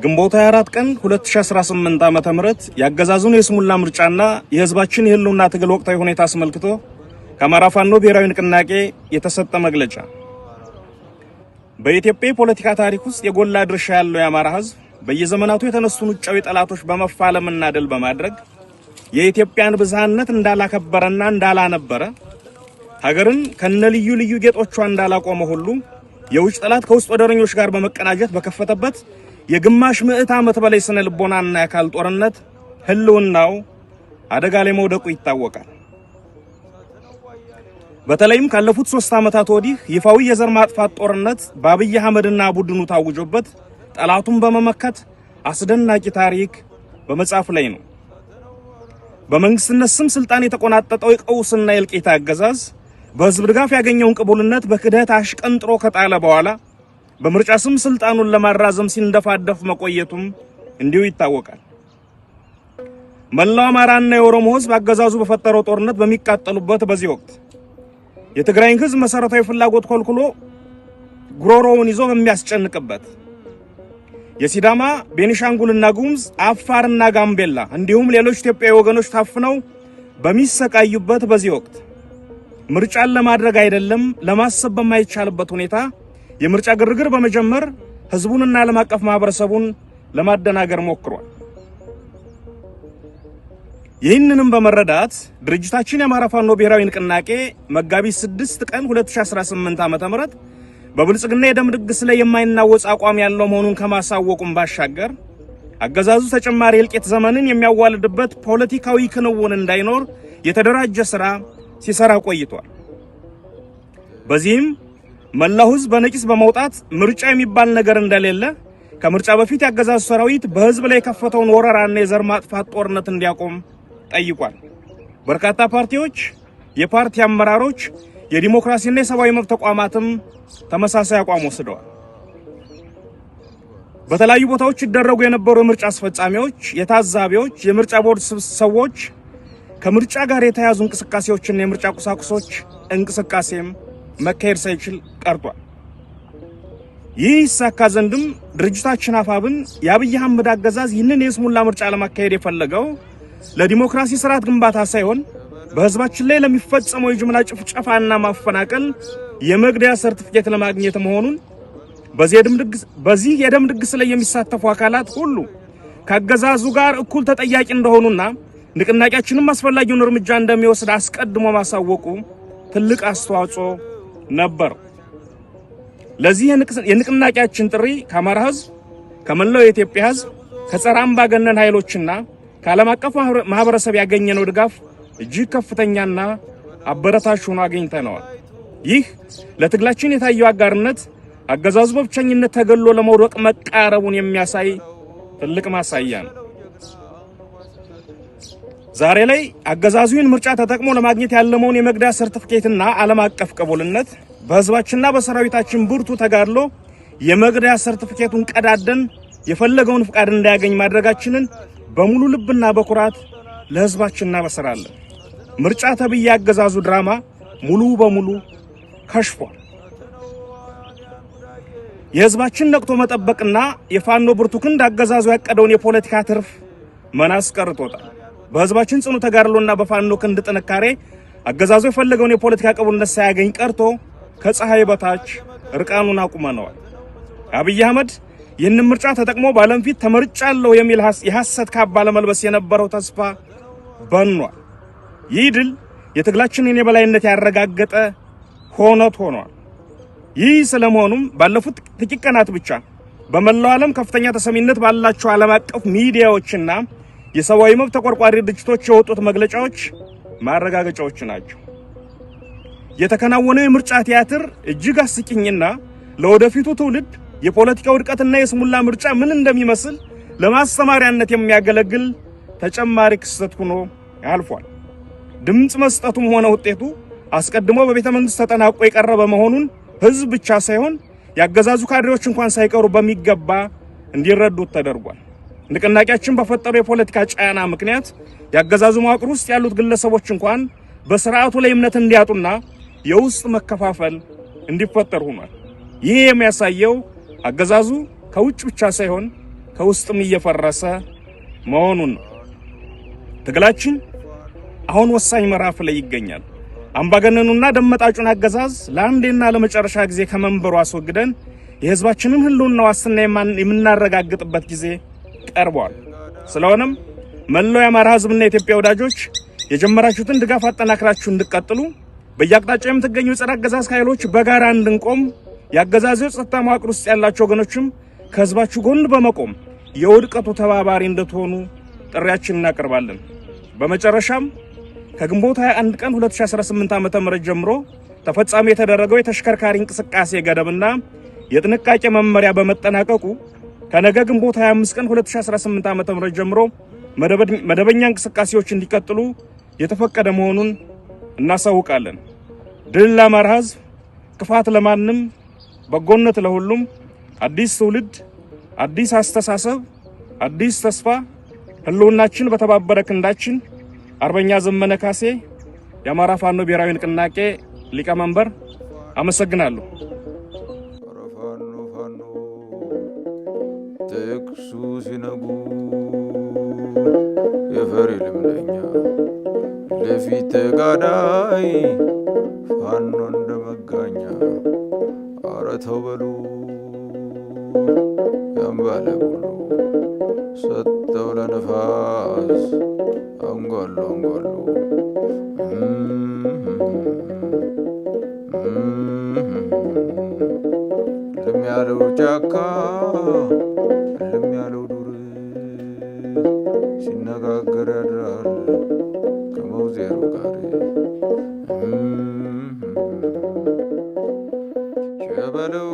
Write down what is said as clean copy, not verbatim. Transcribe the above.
ግንቦት 24 ቀን 2018 ዓመተ ምህረት ያገዛዙን የስሙላ ምርጫና የህዝባችን የህልውና ትግል ወቅታዊ ሁኔታ አስመልክቶ ከአማራ ፋኖ ብሔራዊ ንቅናቄ የተሰጠ መግለጫ። በኢትዮጵያ ፖለቲካ ታሪክ ውስጥ የጎላ ድርሻ ያለው የአማራ ህዝብ በየዘመናቱ የተነሱን ውጫዊ ጠላቶች በመፋለምና ድል በማድረግ የኢትዮጵያን ብዝሃነት እንዳላከበረና እንዳላነበረ ሀገርን ከነልዩ ልዩ ጌጦቿ እንዳላቆመ ሁሉ የውጭ ጠላት ከውስጥ ወደረኞች ጋር በመቀናጀት በከፈተበት የግማሽ ምዕት ዓመት በላይ ስነ ልቦናና የአካል ጦርነት ህልውናው አደጋ ላይ መውደቁ ይታወቃል። በተለይም ካለፉት 3 ዓመታት ወዲህ ይፋዊ የዘር ማጥፋት ጦርነት በአብይ አህመድና ቡድኑ ታውጆበት ጠላቱን በመመከት አስደናቂ ታሪክ በመጻፍ ላይ ነው። በመንግስትነት ስም ስልጣን የተቆናጠጠው የቀውስና የእልቂት አገዛዝ በህዝብ ድጋፍ ያገኘውን ቅቡልነት በክደት አሽቀንጥሮ ከጣለ በኋላ በምርጫ ስም ስልጣኑን ለማራዘም ሲንደፋደፍ መቆየቱም እንዲሁ ይታወቃል። መላው አማራና የኦሮሞ ህዝብ አገዛዙ በፈጠረው ጦርነት በሚቃጠሉበት በዚህ ወቅት የትግራይን ህዝብ መሰረታዊ ፍላጎት ኮልኩሎ ጉሮሮውን ይዞ በሚያስጨንቅበት የሲዳማ፣ ቤኒሻንጉልና ጉሙዝ፣ አፋርና ጋምቤላ እንዲሁም ሌሎች ኢትዮጵያዊ ወገኖች ታፍነው በሚሰቃዩበት በዚህ ወቅት ምርጫን ለማድረግ አይደለም ለማሰብ በማይቻልበት ሁኔታ የምርጫ ግርግር በመጀመር ህዝቡንና ዓለም አቀፍ ማህበረሰቡን ለማደናገር ሞክሯል። ይህንንም በመረዳት ድርጅታችን የአማራ ፋኖ ብሔራዊ ንቅናቄ መጋቢት 6 ቀን 2018 ዓ.ም በብልጽግና የደም ድግስ ላይ የማይናወጽ አቋም ያለው መሆኑን ከማሳወቁም ባሻገር አገዛዙ ተጨማሪ የእልቂት ዘመንን የሚያዋልድበት ፖለቲካዊ ክንውን እንዳይኖር የተደራጀ ስራ ሲሰራ ቆይቷል። በዚህም መላው ህዝብ በነቂስ በመውጣት ምርጫ የሚባል ነገር እንደሌለ ከምርጫ በፊት ያገዛዙ ሰራዊት በህዝብ ላይ የከፈተውን ወረራና የዘር ማጥፋት ጦርነት እንዲያቆም ጠይቋል። በርካታ ፓርቲዎች፣ የፓርቲ አመራሮች፣ የዲሞክራሲና የሰብአዊ መብት ተቋማትም ተመሳሳይ አቋም ወስደዋል። በተለያዩ ቦታዎች ይደረጉ የነበሩ የምርጫ አስፈጻሚዎች፣ የታዛቢዎች፣ የምርጫ ቦርድ ሰዎች ከምርጫ ጋር የተያዙ እንቅስቃሴዎችና የምርጫ ቁሳቁሶች እንቅስቃሴም መካሄድ ሳይችል ቀርቷል። ይህ ይሳካ ዘንድም ድርጅታችን አፋብን የአብይ አህመድ አገዛዝ ይህንን የስሙላ ምርጫ ለማካሄድ የፈለገው ለዲሞክራሲ ስርዓት ግንባታ ሳይሆን በህዝባችን ላይ ለሚፈጸመው የጅምላ ጭፍጨፋና ማፈናቀል የመግደያ ሰርቲፊኬት ለማግኘት መሆኑን በዚህ የደም ድግስ ላይ የሚሳተፉ አካላት ሁሉ ከአገዛዙ ጋር እኩል ተጠያቂ እንደሆኑና ንቅናቄያችንም አስፈላጊውን እርምጃ እንደሚወስድ አስቀድሞ ማሳወቁ ትልቅ አስተዋጽኦ ነበር። ለዚህ የንቅናቄያችን ጥሪ ከአማራ ህዝብ፣ ከመላው የኢትዮጵያ ህዝብ፣ ከጸረ አምባገነን ኃይሎችና ከዓለም አቀፍ ማህበረሰብ ያገኘነው ድጋፍ እጅግ ከፍተኛና አበረታች ሆኖ አግኝተነዋል። ይህ ለትግላችን የታየው አጋርነት አገዛዙ በብቸኝነት ተገሎ ለመውደቅ መቃረቡን የሚያሳይ ትልቅ ማሳያ ነው። ዛሬ ላይ አገዛዙን ምርጫ ተጠቅሞ ለማግኘት ያለመውን የመግደያ ሰርቲፊኬትና ዓለም አቀፍ ቅቡልነት በህዝባችንና በሰራዊታችን ብርቱ ተጋድሎ የመግደያ ሰርቲፊኬቱን ቀዳደን የፈለገውን ፍቃድ እንዳያገኝ ማድረጋችንን በሙሉ ልብና በኩራት ለህዝባችን እናበስራለን። ምርጫ ተብዬ አገዛዙ ድራማ ሙሉ በሙሉ ከሽፏል። የህዝባችን ነቅቶ መጠበቅና የፋኖ ብርቱ ክንድ አገዛዙ ያቀደውን የፖለቲካ ትርፍ መናስ ቀርቶታል። በህዝባችን ጽኑ ተጋድሎና በፋኖ ክንድ ጥንካሬ አገዛዙ የፈለገውን የፖለቲካ ቅቡልነት ሳያገኝ ቀርቶ ከፀሐይ በታች ርቃኑን አቁመነዋል። አብይ አህመድ ይህንን ምርጫ ተጠቅሞ በዓለም ፊት ተመርጫለሁ የሚል የሐሰት ካባ ለመልበስ የነበረው ተስፋ በኗል። ይህ ድል የትግላችንን የበላይነት ያረጋገጠ ሆኖት ሆኗል። ይህ ስለመሆኑም ባለፉት ጥቂት ቀናት ብቻ በመላው ዓለም ከፍተኛ ተሰሚነት ባላቸው ዓለም አቀፍ ሚዲያዎችና የሰብአዊ መብት ተቆርቋሪ ድርጅቶች የወጡት መግለጫዎች ማረጋገጫዎች ናቸው። የተከናወነው የምርጫ ቲያትር እጅግ አስቂኝና ለወደፊቱ ትውልድ የፖለቲካ ውድቀትና የስሙላ ምርጫ ምን እንደሚመስል ለማስተማሪያነት የሚያገለግል ተጨማሪ ክስተት ሆኖ ያልፏል። ድምጽ መስጠቱም ሆነ ውጤቱ አስቀድሞ በቤተ መንግስት ተጠናቆ የቀረበ መሆኑን ህዝብ ብቻ ሳይሆን ያገዛዙ ካድሬዎች እንኳን ሳይቀሩ በሚገባ እንዲረዱት ተደርጓል። ንቅናቄያችን በፈጠረው የፖለቲካ ጫና ምክንያት ያገዛዙ መዋቅር ውስጥ ያሉት ግለሰቦች እንኳን በስርዓቱ ላይ እምነት እንዲያጡና የውስጥ መከፋፈል እንዲፈጠር ሆኗል። ይህ የሚያሳየው አገዛዙ ከውጭ ብቻ ሳይሆን ከውስጥም እየፈረሰ መሆኑን ነው። ትግላችን አሁን ወሳኝ ምዕራፍ ላይ ይገኛል። አምባገነኑና ደመጣጩን አገዛዝ ለአንዴና ለመጨረሻ ጊዜ ከመንበሩ አስወግደን የህዝባችንን ህልውና ዋስትና የምናረጋግጥበት ጊዜ ቀርቧል። ስለሆነም መላው የአማራ ህዝብና የኢትዮጵያ ወዳጆች የጀመራችሁትን ድጋፍ አጠናክራችሁ እንድትቀጥሉ፣ በየአቅጣጫው የምትገኙ የጸረ አገዛዝ ኃይሎች በጋራ እንድንቆም፣ የአገዛዙ የጸጥታ መዋቅር ውስጥ ያላቸው ወገኖችም ከህዝባችሁ ጎን በመቆም የውድቀቱ ተባባሪ እንድትሆኑ ጥሪያችንን እናቀርባለን። በመጨረሻም ከግንቦት 21 ቀን 2018 ዓ.ም ጀምሮ ተፈጻሚ የተደረገው የተሽከርካሪ እንቅስቃሴ ገደብና የጥንቃቄ መመሪያ በመጠናቀቁ ከነገ ግንቦት 25 ቀን 2018 ዓ.ም ጀምሮ መደበኛ እንቅስቃሴዎች እንዲቀጥሉ የተፈቀደ መሆኑን እናሳውቃለን። ድል ለአማራ ህዝብ፣ ክፋት ለማንም፣ በጎነት ለሁሉም። አዲስ ትውልድ፣ አዲስ አስተሳሰብ፣ አዲስ ተስፋ። ህልውናችን በተባበረ ክንዳችን። አርበኛ ዘመነ ካሴ፣ የአማራ ፋኖ ብሔራዊ ንቅናቄ ሊቀመንበር። አመሰግናለሁ። ፋኖ ጥቅሱ ሲነጉ የፈሪ ልምደኛ ለፊት ጋዳይ ፋኖ እንደመጋኛ አረ ተው በሉ ያምባለ ሁሉ ሰጠው ለነፋስ አንጓሉ አንጓሉ ልም ያለው ጫካ ልም ያለው ዱር ሲነጋገር ያድራል ከመውዜሩ ጋር ሸበለው